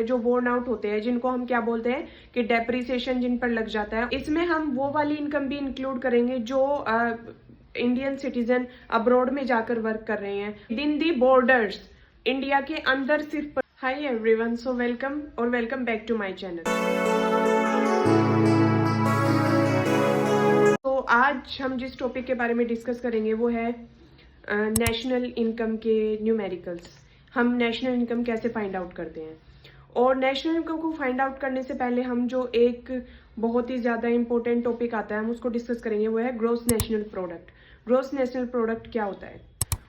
हैं, जो worn out होते हैं, जिनको हम क्या बोलते हैं कि डेप्रिसिएशन जिन पर लग जाता है। इसमें हम वो वाली इनकम भी इंक्लूड करेंगे जो इंडियन सिटीजन अब्रॉड में जाकर वर्क कर रहे हैं within the borders, India के अंदर सिर्फ। हाय एवरीवन, सो वेलकम और welcome back to my channel. तो आज हम जिस टॉपिक के बारे में डिस्कस करेंगे वो है नेशनल इनकम के न्यूमेरिकल्स। हम नेशनल इनकम कैसे फाइंड आउट करते हैं, और नेशनल इनकम को फाइंड आउट करने से पहले हम जो एक बहुत ही ज़्यादा इंपॉर्टेंट टॉपिक आता है हम उसको डिस्कस करेंगे, वो है gross national product. Gross national product क्या होता है?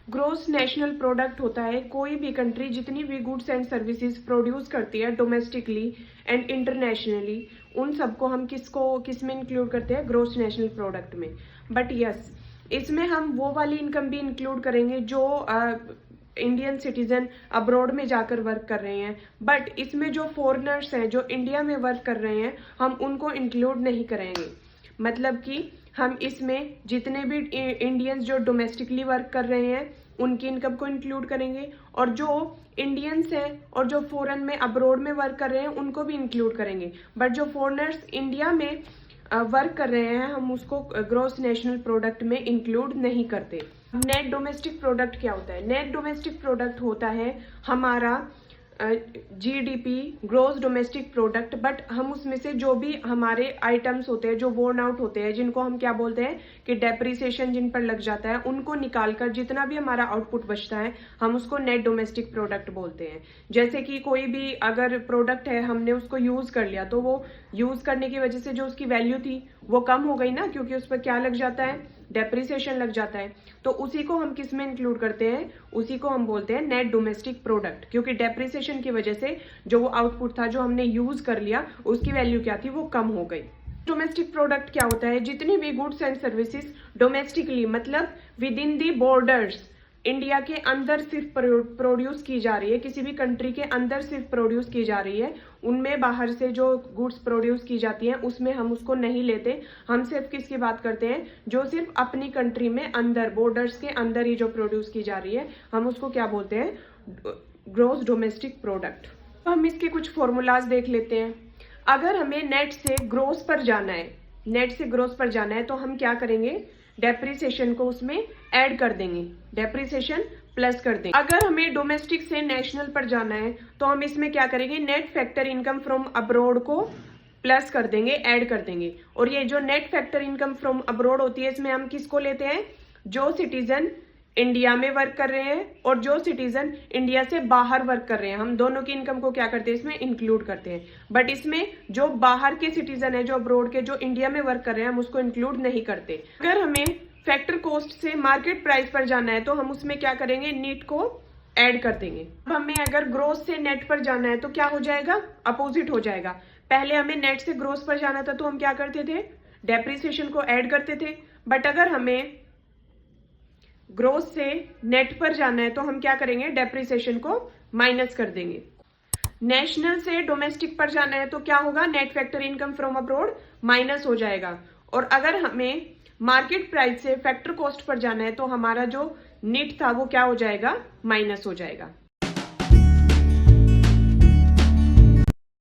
ग्रॉस नेशनल प्रोडक्ट होता है कोई भी कंट्री जितनी भी गुड्स एंड सर्विसेज प्रोड्यूस करती है डोमेस्टिकली एंड इंटरनेशनली, उन सबको हम किस में इंक्लूड करते हैं? ग्रॉस नेशनल प्रोडक्ट में। बट यस, इसमें हम वो वाली इनकम भी इंक्लूड करेंगे जो इंडियन सिटीजन अब्रॉड में जाकर वर्क कर रहे हैं। बट इसमें जो फॉरेनर्स हैं जो इंडिया में वर्क कर रहे हैं हम उनको इंक्लूड नहीं करेंगे। मतलब कि हम इसमें जितने भी इंडियंस जो डोमेस्टिकली वर्क कर रहे हैं उनकी इनकम को इंक्लूड करेंगे, और जो इंडियंस हैं और जो फॉरेन में अब्रॉड में वर्क कर रहे हैं उनको भी इंक्लूड करेंगे। बट जो फॉरेनर्स इंडिया में वर्क कर रहे हैं हम उसको ग्रॉस नेशनल प्रोडक्ट में इंक्लूड नहीं करते। नेट डोमेस्टिक प्रोडक्ट क्या होता है? नेट डोमेस्टिक प्रोडक्ट होता है हमारा GDP, gross domestic product. But हम उसमें से जो भी हमारे आइटम्स होते हैं जो वोर्न आउट होते हैं, जिनको हम क्या बोलते हैं कि डेप्रिसिएशन जिन पर लग जाता है, उनको निकालकर जितना भी हमारा आउटपुट बचता है हम उसको नेट डोमेस्टिक प्रोडक्ट बोलते हैं। जैसे कि कोई भी अगर प्रोडक्ट है हमने उसको यूज कर लिया तो वो यूज करने की वजह से जो उसकी वैल्यू थी वो कम हो गई ना, क्योंकि उस पर क्या लग जाता है? डेप्रिसिएशन लग जाता है। तो उसी को हम किस में इंक्लूड करते हैं? उसी को हम बोलते हैं नेट डोमेस्टिक प्रोडक्ट, क्योंकि डेप्रिसिएशन की वजह से जो वो आउटपुट था जो हमने यूज कर लिया उसकी वैल्यू क्या थी? वो कम हो गई। डोमेस्टिक प्रोडक्ट क्या होता है? जितनी भी गुड्स एंड सर्विसेज डोमेस्टिकली मतलब with in the borders, India के अंदर सिर्फ प्रोड्यूस की जा रही है, किसी भी कंट्री के अंदर सिर्फ प्रोड्यूस की जा रही है, उनमें बाहर से जो गुड्स प्रोड्यूस की जाती हैं उसमें हम उसको नहीं लेते। हम सिर्फ किसकी बात करते हैं? जो सिर्फ अपनी कंट्री में अंदर बॉर्डर्स के अंदर ही जो प्रोड्यूस की जा रही है हम उसको क्या बोलते हैं? Gross domestic product. तो हम इसके कुछ फॉर्मूलाज देख लेते हैं। अगर हमें नेट से ग्रॉस पर जाना है, नेट से ग्रॉस पर जाना है तो हम क्या करेंगे? डेप्रिसिएशन को उसमें ऐड कर देंगे, डेप्रिसिएशन प्लस कर देंगे। अगर हमें डोमेस्टिक से नेशनल पर जाना है तो हम इसमें क्या करेंगे? Net factor income from abroad को प्लस कर देंगे, ऐड कर देंगे। और ये जो net factor income from abroad होती है इसमें हम किसको लेते हैं? जो सिटीजन इंडिया में वर्क कर रहे हैं और जो सिटीजन इंडिया से बाहर वर्क कर रहे हैं, हम दोनों की इनकम को क्या करते हैं? इसमें इंक्लूड करते हैं। बट इसमें जो बाहर के सिटीजन है, जो अब्रॉड के, जो इंडिया में वर्क कर रहे हैं, हम उसको इंक्लूड नहीं करते। अगर हमें फैक्टर कॉस्ट से मार्केट प्राइस पर जाना है तो हम उसमें क्या करेंगे? नीट को ऐड कर देंगे। अब हमें अगर ग्रोस से नेट पर जाना है तो क्या हो जाएगा? अपोजिट हो जाएगा। पहले हमें नेट से ग्रोस पर जाना था तो हम क्या करते थे? डेप्रिसिएशन को ऐड करते थे। बट अगर हमें ग्रोस से नेट पर जाना है तो हम क्या करेंगे? डेप्रिसिएशन को माइनस कर देंगे। नेशनल से डोमेस्टिक पर जाना है तो क्या होगा? Net factor income from abroad minus हो जाएगा। और अगर हमें मार्केट प्राइस से फैक्टर कॉस्ट पर जाना है तो हमारा जो नीट था वो क्या हो जाएगा? माइनस हो जाएगा।